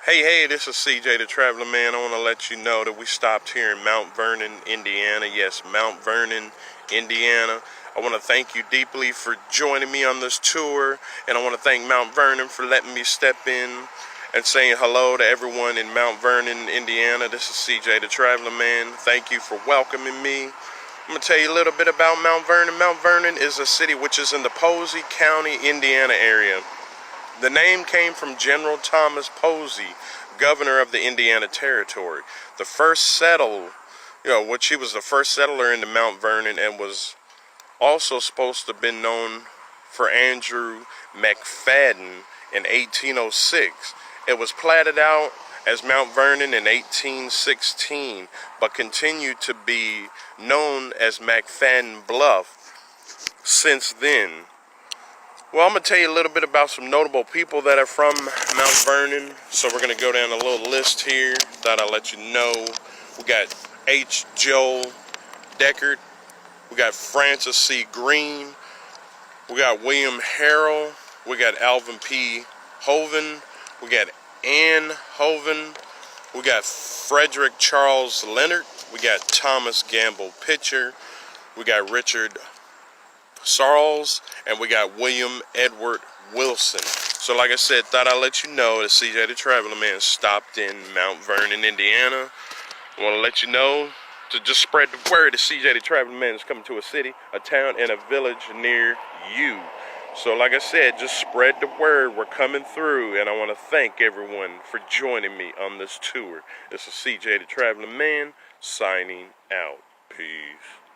Hey, this is CJ the Traveling Man. I want to let you know that we stopped here in Mount Vernon, Indiana. Yes, Mount Vernon, Indiana. I want to thank you deeply for joining me on this tour, and I want to thank Mount Vernon for letting me step in and saying hello to everyone in Mount Vernon, Indiana. This is CJ the Traveling Man. Thank you for welcoming me. I'm going to tell you a little bit about Mount Vernon. Mount Vernon is a city which is in the Posey County, Indiana area. The name came from General Thomas Posey, governor of the Indiana Territory. The first settle, he was the first settler into Mount Vernon, and was also supposed to have been known for Andrew McFadden in 1806. It was platted out as Mount Vernon in 1816, but continued to be known as McFadden Bluff since then. Well, I'm going to tell you a little bit about some notable people that are from Mount Vernon. So we're going to go down a little list here. Thought I'd let you know. We got H. Joel Deckard. We got Francis C. Green. We got William Harrell. We got Alvin P. Hoven. We got Ann Hoven. We got Frederick Charles Leonard. We got Thomas Gamble Pitcher. We got Richard Sarles, and we got William Edward Wilson. So like I said, thought I'd let you know that CJ the Traveling Man stopped in Mount Vernon, Indiana. I want to let you know to just spread the word that CJ the Traveling Man is coming to a city, a town, and a village near you. So like I said, just spread the word. We're coming through, and I want to thank everyone for joining me on this tour. This is CJ the Traveling Man signing out. Peace.